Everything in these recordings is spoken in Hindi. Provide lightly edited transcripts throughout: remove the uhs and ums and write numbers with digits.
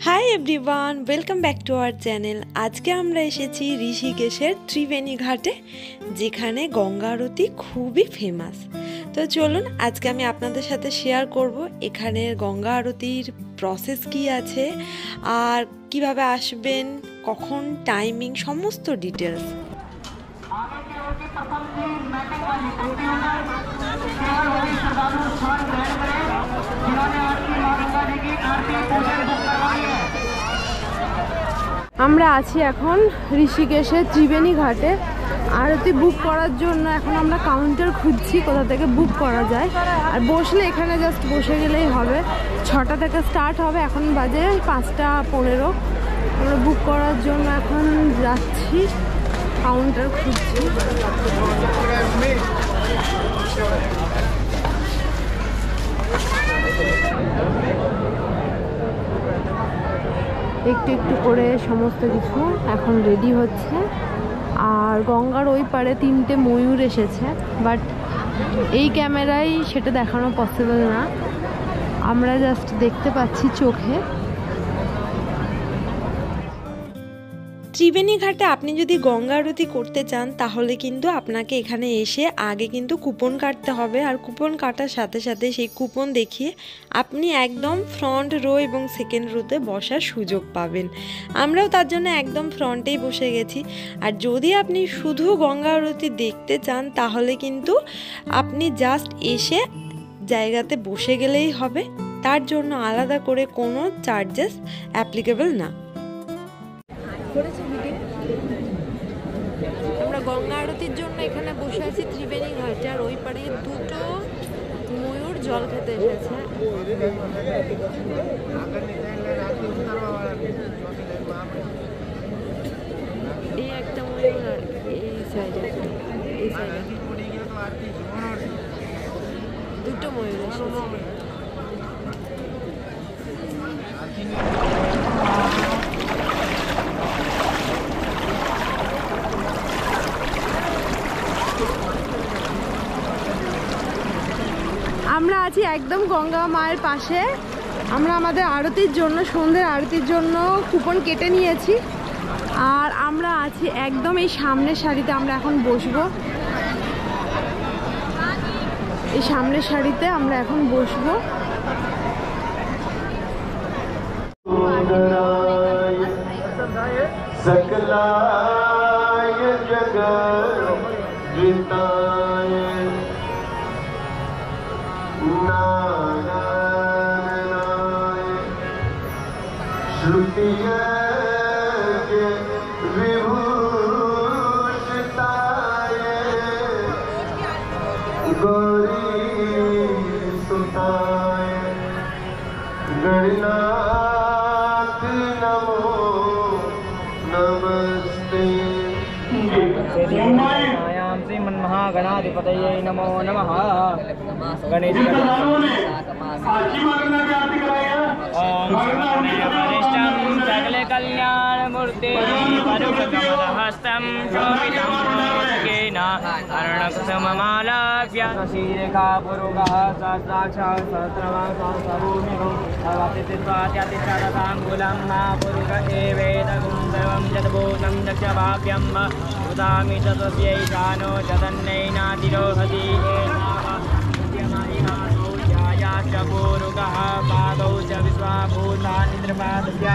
High everyone welcome back to our channel. आज के आमरा एसेछि ऋषिकेशेर त्रिवेणी घाटे जेखाने गंगा आरती खूबই फेमास। तो चलुन आज के आमी आपनादेर साथे शेयर करब एखाने गंगा आरतीर प्रसेस कि आछे आर किभाबे आसबेन कखन टाइमिंग समस्त डिटेल्स। আমরা আছি এখন ঋষিকেশের ত্রিবেণী ঘাটে। আরতি বুক করার জন্য এখন আমরা কাউন্টার খুঁজছি কোথা থেকে বুক করা যায়। আর বসলে এখানে জাস্ট বসে গেলেই হবে। 6টা থেকে স্টার্ট হবে, এখন বাজে 5টা 15। আমরা বুক করার জন্য এখন যাচ্ছি, কাউন্টার খুঁজছি। একটু একটু করে সমস্ত কিছু এখন রেডি হচ্ছে। আর গঙ্গার ওই পারে 3টে ময়ূর এসেছে, বাট এই ক্যামেরায় সেটা দেখানো পসিবল না, আমরা জাস্ট দেখতে পাচ্ছি চোখে। त्रिवेणी घाटे आपनी यदि गंगा आरती करते चान ताहले किन्तु आपनाके एखाने एसे आगे किन्तु कूपन काटते हबे। और कूपन काटार साथे साथे सेई कूपन देखिए आपनी एकदम फ्रंट रो एबं सेकेंड रोते बसार सुयोग पाबेन। आमराओ तार जोन्नो एकदम फ्रंटेई बसे गेছি। और यदि आपनी शुधु गंगा आरती देखते चान ताहले किन्तु आपनी जास्ट एसे जायगाते बसे गेलेई हबे, तार जोन्नो आलादा करे कोनो चार्जेस অ্যাপ্লিকেবল না। আমরা গঙ্গা আরতির জন্য এখানে বসে আছি ত্রিবেণী ঘাটে। আর ওই পারে 2টো ময়ূর জল খেতে এসেছে। এই একটা ময়ূর আর এই সাইডে এই সাইডে 2টো ময়ূর এসেছে। আমরা আছি একদম গঙ্গা মায়ের পাশে। আমরা আমাদের আরতির জন্য, সন্ধ্যের আরতির জন্য কুপন কেটে নিয়েছি। আর আমরা আছি একদম এই সামনের সারিতে। আমরা এখন বসবো এই সামনের সারিতে, আমরা এখন বসবো। गणाधिपतये नमो नमः। गणेश सकले कल्याण मूर्ते हस्तं शोभितं अर्णकुसुममालाभ्या श्रीरेखा पुरुगः साक्षात् सहस्रवाङ्गुलं महापुरुष एवेदगुं सर्वं जतभूतं दक्षभाव्यं उदामि तस्यै शानो जतन्नैनातिरोहति पूरुगः पादौ च विश्वाभूतानिन्द्रपादस्य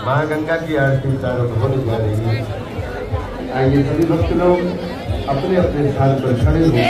माँ गंगा की आरती चारों होने जा रही है। आइए सभी भक्त लोग अपने अपने स्थान पर खड़े हो गए।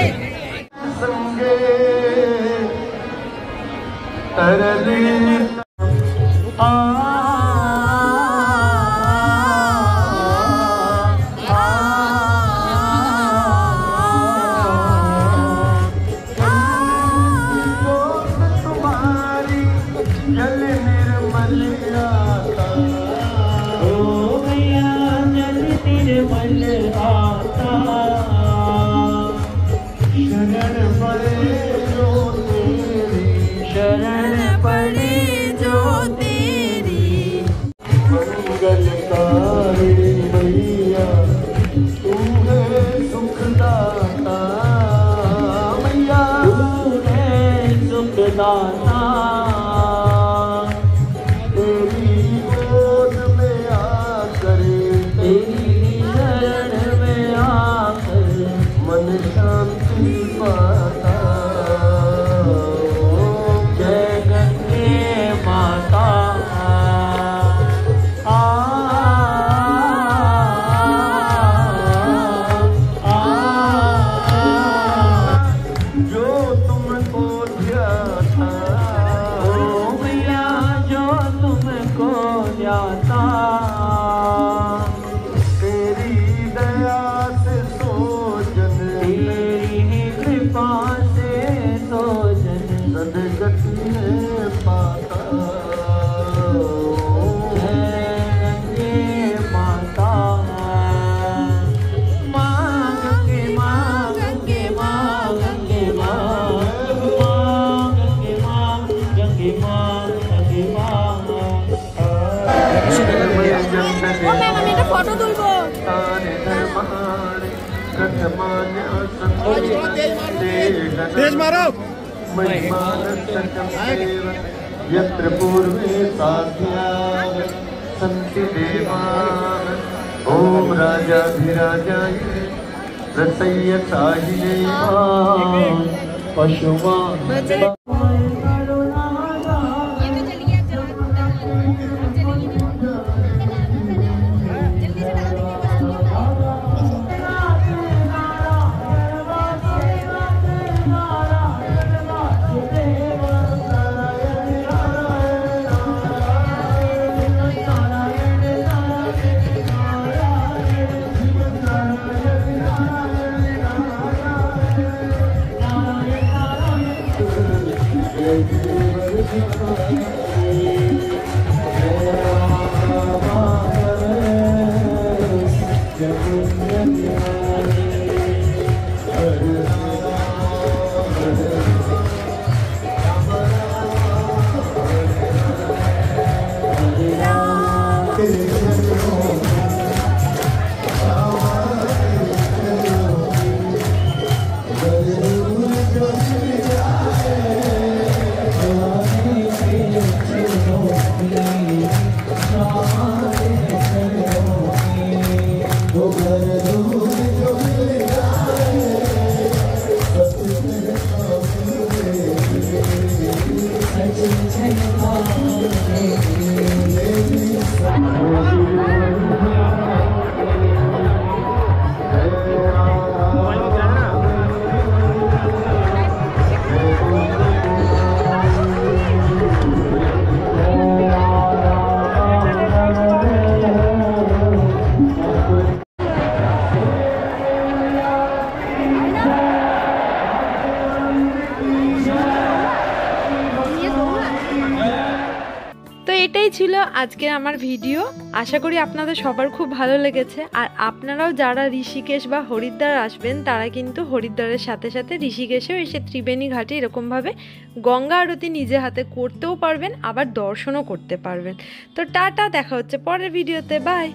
तेज मारो यत्र पूर्वे साध्या सन्ति देवाः ओम राजाधिराजाय रसय्यसाहिने पशुमान् Oh, আজকের আমার ভিডিও। আশা করি আপনাদের সবার খুব ভালো লেগেছে। আর আপনারাও যারা ঋষিকেশ বা হরিদ্বার আসবেন তারা কিন্তু হরিদ্বারের সাথে সাথে ঋষিকেশেও এসে ত্রিবেণী ঘাটে এরকমভাবে গঙ্গা আরতি নিজে হাতে করতেও পারবেন, আবার দর্শনও করতে পারবেন। তো টাটা, দেখা হচ্ছে পরের ভিডিওতে, বাই।